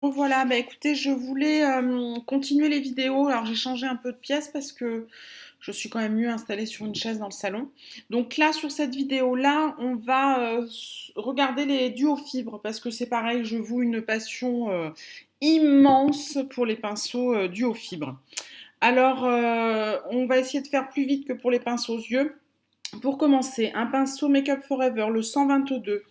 Voilà, bah écoutez, je voulais continuer les vidéos. Alors j'ai changé un peu de pièce parce que je suis quand même mieux installée sur une chaise dans le salon. Donc là, sur cette vidéo-là, on va regarder les duofibres parce que c'est pareil, je voue une passion immense pour les pinceaux duofibres. Alors, on va essayer de faire plus vite que pour les pinceaux aux yeux. Pour commencer, un pinceau Make Up Forever, le 122.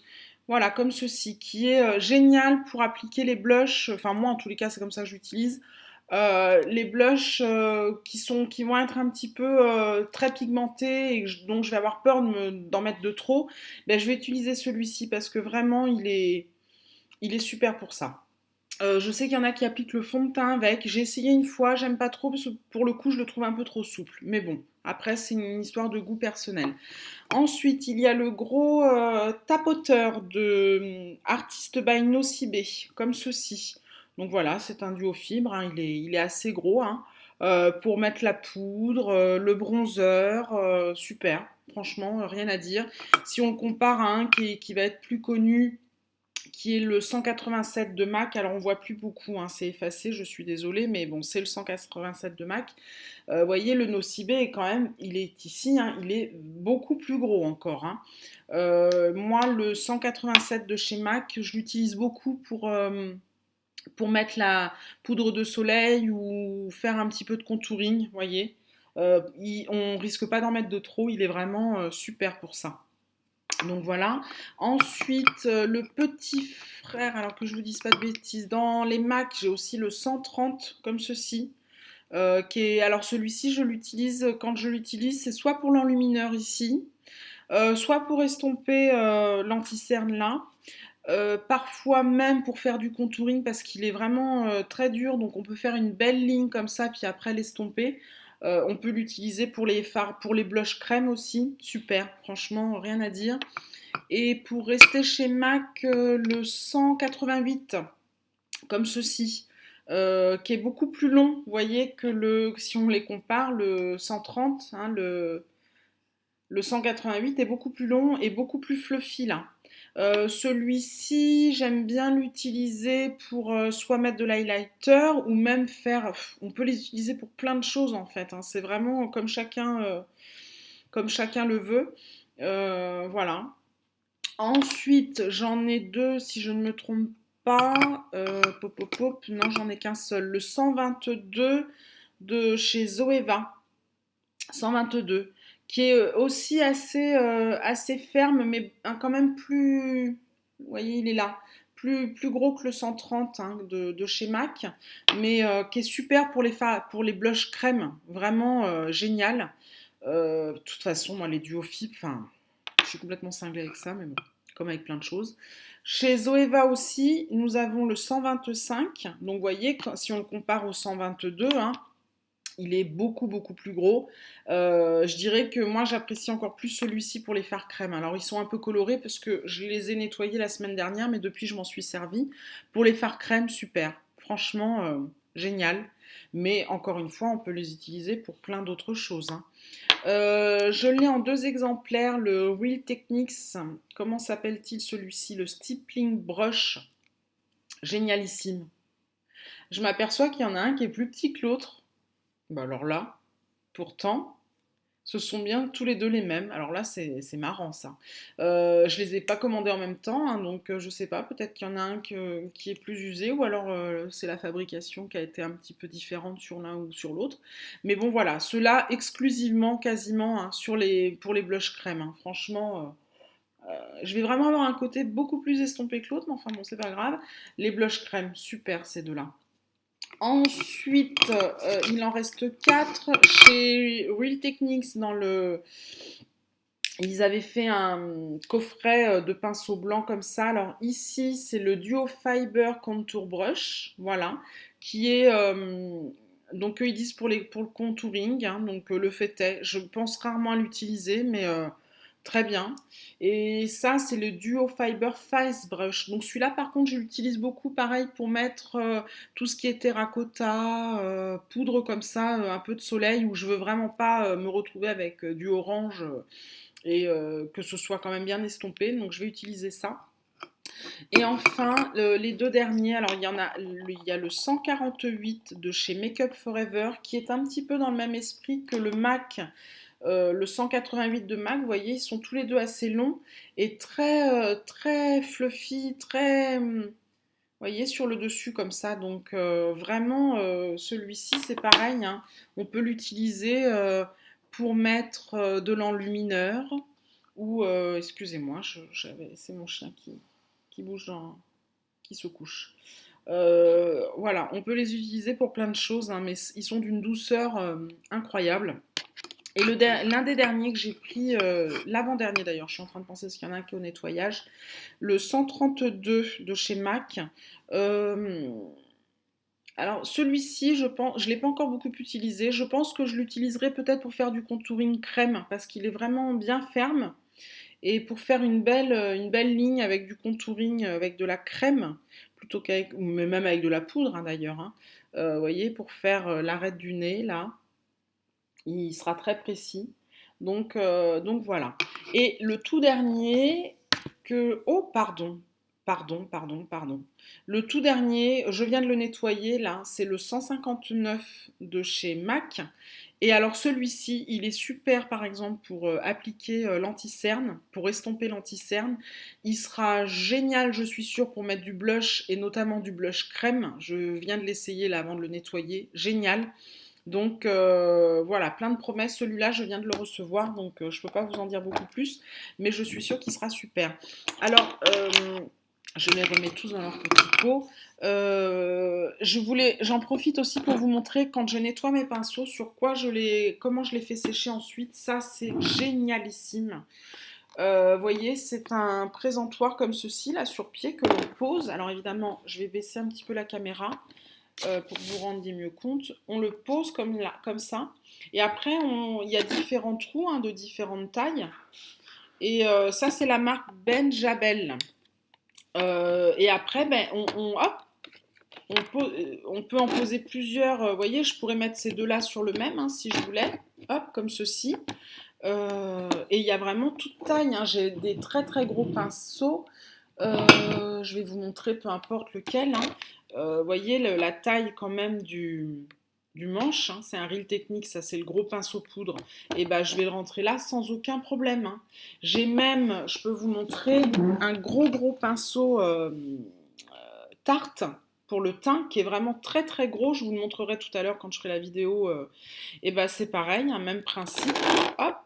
Voilà, comme ceci, qui est génial pour appliquer les blushs. Enfin, moi, en tous les cas, c'est comme ça que j'utilise. Les blushs qui vont être un petit peu très pigmentés et donc je vais avoir peur d'en mettre de trop. Ben, je vais utiliser celui-ci parce que vraiment, il est super pour ça. Je sais qu'il y en a qui appliquent le fond de teint avec. J'ai essayé une fois, j'aime pas trop parce que pour le coup, je le trouve un peu trop souple. Mais bon, après, c'est une histoire de goût personnel. Ensuite, il y a le gros tapoteur de Artist by Nocibe, comme ceci. Donc voilà, c'est un duo fibre, hein, il est assez gros, hein, pour mettre la poudre, le bronzer, super. Franchement, rien à dire. Si on le compare à un qui va être plus connu, qui est le 187 de MAC. Alors on voit plus beaucoup, hein, c'est effacé, je suis désolée, mais bon, c'est le 187 de MAC. Vous voyez, le Nocibé est quand même, il est ici, hein, il est beaucoup plus gros encore, hein. Moi, le 187 de chez MAC, je l'utilise beaucoup pour mettre la poudre de soleil ou faire un petit peu de contouring, vous voyez. On risque pas d'en mettre de trop, il est vraiment super pour ça. Donc voilà. Ensuite, le petit frère, alors que je vous dise pas de bêtises, dans les Mac, j'ai aussi le 130 comme ceci. Alors celui-ci, je l'utilise quand je l'utilise, c'est soit pour l'enlumineur ici, soit pour estomper l'anti-cerne là. Parfois même pour faire du contouring parce qu'il est vraiment très dur, donc on peut faire une belle ligne comme ça, puis après l'estomper. On peut l'utiliser pour les fards, pour les blushs crème aussi, super, franchement rien à dire. Et pour rester chez MAC, le 188, comme ceci, qui est beaucoup plus long, vous voyez, si on les compare, le 130, hein, le 188 est beaucoup plus long et beaucoup plus fluffy là. Celui-ci, j'aime bien l'utiliser pour soit mettre de l'highlighter ou même faire. On peut les utiliser pour plein de choses en fait, hein. C'est vraiment comme chacun le veut. Voilà. Ensuite, j'en ai deux, si je ne me trompe pas. Pop, pop, pop. Non, j'en ai qu'un seul. Le 122 de chez Zoeva. 122. Qui est aussi assez ferme, mais quand même plus. Vous voyez, il est là. Plus gros que le 130 hein, de chez MAC, mais qui est super pour les blushs crème. Vraiment génial. De toute façon, moi, les duos FIP, enfin, je suis complètement cinglée avec ça, mais bon, comme avec plein de choses. Chez Zoeva aussi, nous avons le 125. Donc, vous voyez, si on le compare au 122, hein, il est beaucoup plus gros. Je dirais que moi, j'apprécie encore plus celui-ci pour les fards crème. Alors, ils sont un peu colorés parce que je les ai nettoyés la semaine dernière, mais depuis, je m'en suis servi. Pour les fards crème, super. Franchement, génial. Mais encore une fois, on peut les utiliser pour plein d'autres choses, hein. Je l'ai en deux exemplaires, le Real Techniques. Comment s'appelle-t-il celui-ci? Le Stippling Brush. Génialissime. Je m'aperçois qu'il y en a un qui est plus petit que l'autre. Bah alors là, pourtant, ce sont bien tous les deux les mêmes. Alors là, c'est marrant ça. Je les ai pas commandés en même temps, hein, donc je sais pas. Peut-être qu'il y en a un qui est plus usé, ou alors c'est la fabrication qui a été un petit peu différente sur l'un ou sur l'autre. Mais bon, voilà, ceux-là exclusivement, quasiment, hein, pour les blushs crème, hein. Franchement, je vais vraiment avoir un côté beaucoup plus estompé que l'autre, mais enfin bon, c'est pas grave. Les blushs crème, super ces deux-là. Ensuite, il en reste 4 chez Real Techniques ils avaient fait un coffret de pinceaux blancs comme ça. Alors ici, c'est le Duo Fiber Contour Brush, voilà, qui est donc eux ils disent pour le contouring, hein, donc le fait est. Je pense rarement à l'utiliser, mais très bien. Et ça, c'est le Duo Fiber Face Brush. Donc celui-là, par contre, je l'utilise beaucoup, pareil, pour mettre tout ce qui est terracotta, poudre comme ça, un peu de soleil, où je veux vraiment pas me retrouver avec du orange et que ce soit quand même bien estompé. Donc je vais utiliser ça. Et enfin, les deux derniers, alors il y a le 148 de chez Make Up Forever qui est un petit peu dans le même esprit que le MAC, le 188 de MAC, vous voyez, ils sont tous les deux assez longs et très fluffy, vous voyez, sur le dessus comme ça. Donc vraiment, celui-ci, c'est pareil, hein, on peut l'utiliser pour mettre de l'enlumineur ou, excusez-moi, c'est mon chien qui bouge qui se couche. Voilà, on peut les utiliser pour plein de choses, hein, mais ils sont d'une douceur incroyable. Et l'un des derniers que j'ai pris, l'avant-dernier d'ailleurs, je suis en train de penser qu'il y en a un qui est au nettoyage, le 132 de chez MAC. Euh, alors celui-ci, je ne l'ai pas encore beaucoup utilisé. Je pense que je l'utiliserai peut-être pour faire du contouring crème, parce qu'il est vraiment bien ferme. Et pour faire une belle ligne avec du contouring, avec de la crème, plutôt qu'avec, ou même avec de la poudre hein, d'ailleurs, hein. Vous voyez, pour faire l'arête du nez, là, il sera très précis. Donc voilà. Et le tout dernier que... Oh, pardon. Le tout dernier, je viens de le nettoyer là, c'est le 159 de chez MAC. Et alors celui-ci, il est super par exemple pour appliquer l'anti-cerne, pour estomper l'anti-cerne. Il sera génial, je suis sûre, pour mettre du blush et notamment du blush crème. Je viens de l'essayer là avant de le nettoyer. Génial. Donc voilà, plein de promesses. Celui-là, je viens de le recevoir, donc je ne peux pas vous en dire beaucoup plus, mais je suis sûre qu'il sera super. Alors, je les remets tous dans leur petit pot. J'en profite aussi pour vous montrer quand je nettoie mes pinceaux comment je les fais sécher ensuite. Ça, c'est génialissime. Vous voyez, c'est un présentoir comme ceci, là, sur pied, que l'on pose. Alors évidemment, je vais baisser un petit peu la caméra pour que vous rendiez mieux compte. On le pose comme ça. Et après, il y a différents trous hein, de différentes tailles. Et ça, c'est la marque Ben Jabel. Et après, hop, on peut en poser plusieurs. Vous voyez, je pourrais mettre ces deux-là sur le même hein, si je voulais. Hop, comme ceci. Et il y a vraiment toute taille. Hein. J'ai des très très gros pinceaux. Je vais vous montrer peu importe lequel. Hein. Vous voyez la taille quand même du manche. Hein. C'est un Real Technique, ça c'est le gros pinceau poudre. Et ben je vais le rentrer là sans aucun problème. Hein. J'ai même, je peux vous montrer un gros pinceau tarte pour le teint qui est vraiment très très gros. Je vous le montrerai tout à l'heure quand je ferai la vidéo. Et ben c'est pareil, un même principe. Hop,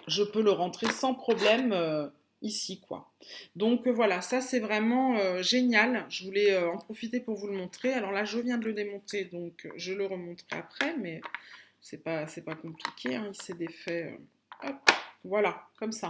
je peux le rentrer sans problème ici quoi. Donc voilà, ça c'est vraiment génial. Je voulais en profiter pour vous le montrer. Alors là, je viens de le démonter, donc je le remonterai après, mais c'est pas compliqué. Hein, il s'est défait. Hop, voilà, comme ça.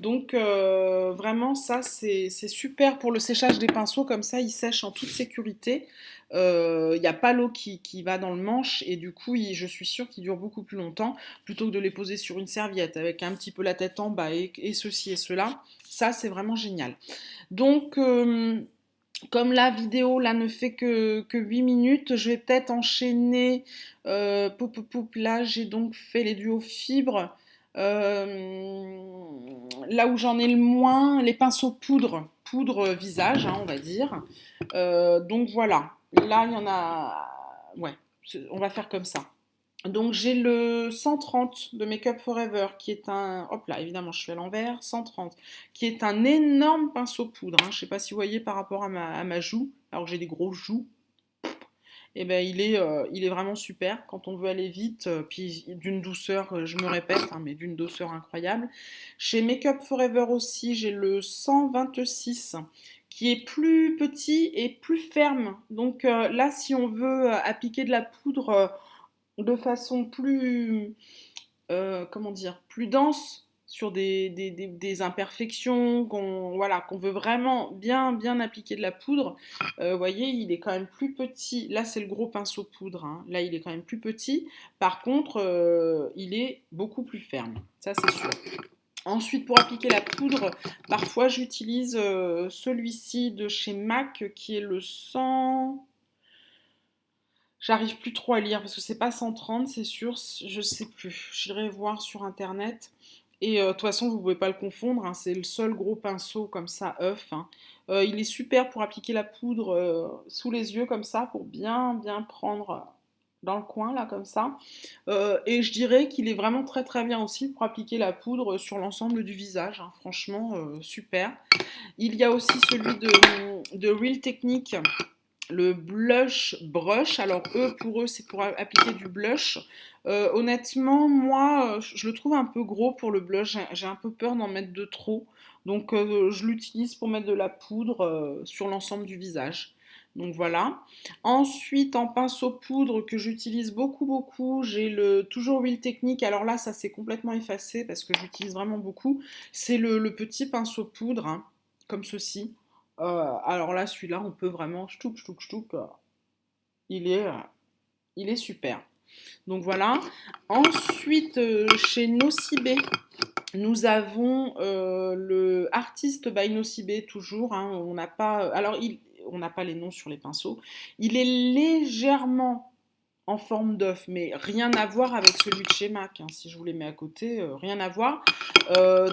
Donc vraiment ça c'est super pour le séchage des pinceaux, comme ça ils sèchent en toute sécurité. Il n'y a pas l'eau qui va dans le manche et du coup je suis sûre qu'ils durent beaucoup plus longtemps plutôt que de les poser sur une serviette avec un petit peu la tête en bas et ceci et cela. Ça c'est vraiment génial. Donc comme la vidéo là ne fait que 8 minutes, je vais peut-être enchaîner. Là j'ai donc fait les duos fibres. Là où j'en ai le moins, les pinceaux poudre visage, hein, on va dire. Donc voilà, là il y en a. Ouais, on va faire comme ça. Donc j'ai le 130 de Make Up Forever qui est un, hop là évidemment je suis à l'envers, 130, qui est un énorme pinceau poudre, hein. Je ne sais pas si vous voyez par rapport à ma joue, alors que j'ai des grosses joues, et ben il est vraiment super quand on veut aller vite, puis d'une douceur, je me répète, hein, mais d'une douceur incroyable. Chez Make Up Forever aussi j'ai le 126 qui est plus petit et plus ferme. Donc là si on veut appliquer de la poudre de façon plus, comment dire, plus dense sur des imperfections, voilà, qu'on veut vraiment bien appliquer de la poudre. Vous voyez, il est quand même plus petit. Là, c'est le gros pinceau poudre. Hein. Là, il est quand même plus petit. Par contre, il est beaucoup plus ferme. Ça, c'est sûr. Ensuite, pour appliquer la poudre, parfois j'utilise celui-ci de chez MAC qui est le 100. J'arrive plus trop à lire parce que c'est pas 130, c'est sûr, je sais plus. J'irai voir sur internet. Et de toute façon, vous ne pouvez pas le confondre, hein, c'est le seul gros pinceau comme ça, œuf, hein. Il est super pour appliquer la poudre sous les yeux comme ça, pour bien bien prendre dans le coin là comme ça. Et je dirais qu'il est vraiment très très bien aussi pour appliquer la poudre sur l'ensemble du visage, hein. Franchement, super. Il y a aussi celui de Real Technique, le blush brush. Alors eux, pour eux, c'est pour appliquer du blush. Honnêtement, moi, je le trouve un peu gros pour le blush. J'ai un peu peur d'en mettre de trop. Donc je l'utilise pour mettre de la poudre sur l'ensemble du visage. Donc voilà. Ensuite, en pinceau poudre que j'utilise beaucoup, beaucoup, j'ai le toujours Real Technique. Alors là, ça s'est complètement effacé parce que j'utilise vraiment beaucoup. C'est le petit pinceau poudre, hein, comme ceci. Alors là, celui-là, on peut vraiment chtouk, chtouk, chtouk. Il est, euh, il est super. Donc voilà. Ensuite, chez Nocibé, nous avons le Artist by Nocibé, toujours, hein. On n'a pas. On n'a pas les noms sur les pinceaux. Il est légèrement en forme d'œuf, mais rien à voir avec celui de chez MAC, hein. Si je vous les mets à côté, rien à voir. Euh,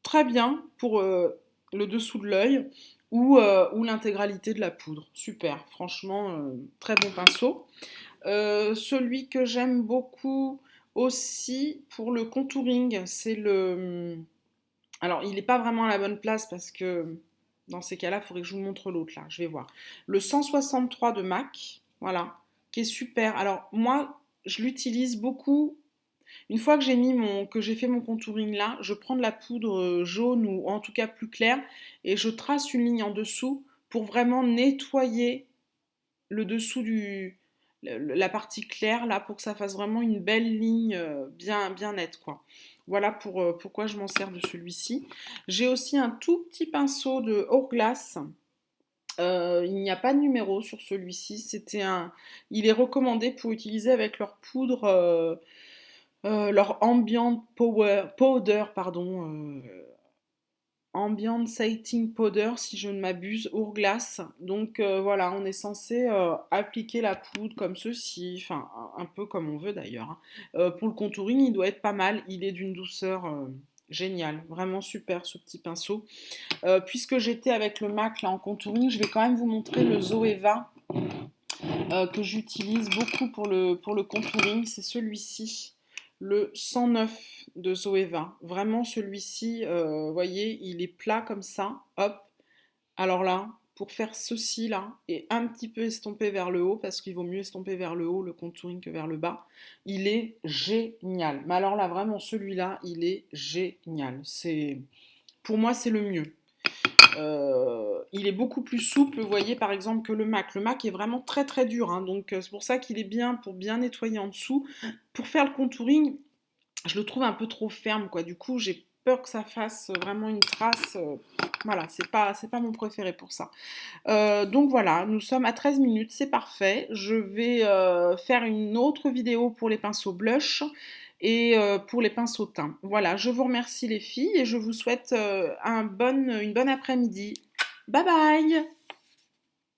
Très bien pour le dessous de l'œil ou l'intégralité de la poudre. Super, franchement, très bon pinceau. Celui que j'aime beaucoup aussi pour le contouring, c'est le... Alors, il n'est pas vraiment à la bonne place parce que dans ces cas-là, il faudrait que je vous montre l'autre là. Je vais voir. Le 163 de MAC, voilà, qui est super. Alors, moi, je l'utilise beaucoup. Une fois que que j'ai fait mon contouring là, je prends de la poudre jaune ou en tout cas plus claire et je trace une ligne en dessous pour vraiment nettoyer le dessous la partie claire là pour que ça fasse vraiment une belle ligne bien, bien nette quoi. Voilà pourquoi je m'en sers de celui-ci. J'ai aussi un tout petit pinceau de Hourglass. Il n'y a pas de numéro sur celui-ci. Il est recommandé pour utiliser avec leur poudre, leur powder, pardon, ambient setting powder, si je ne m'abuse, Hourglass. Donc voilà, on est censé appliquer la poudre comme ceci, enfin un peu comme on veut d'ailleurs, hein. Pour le contouring, il doit être pas mal. Il est d'une douceur géniale, vraiment super ce petit pinceau. Puisque j'étais avec le MAC là en contouring, je vais quand même vous montrer le Zoeva que j'utilise beaucoup pour le contouring. C'est celui-ci, le 109 de Zoeva. Vraiment celui-ci, vous voyez, il est plat comme ça. Hop. Alors là, pour faire ceci là, et un petit peu estomper vers le haut, parce qu'il vaut mieux estomper vers le haut le contouring que vers le bas, il est génial. Mais alors là, vraiment, celui-là, il est génial. Pour moi, c'est le mieux. Il est beaucoup plus souple, vous voyez, par exemple, que le MAC. Le MAC est vraiment très très dur, hein, donc c'est pour ça qu'il est bien pour bien nettoyer en dessous. Pour faire le contouring, je le trouve un peu trop ferme, quoi. Du coup, j'ai peur que ça fasse vraiment une trace. Voilà, c'est pas mon préféré pour ça. Donc voilà, nous sommes à 13 minutes, c'est parfait. Je vais faire une autre vidéo pour les pinceaux blush et pour les pinceaux teints. Voilà, je vous remercie les filles et je vous souhaite une bonne après-midi. Bye bye!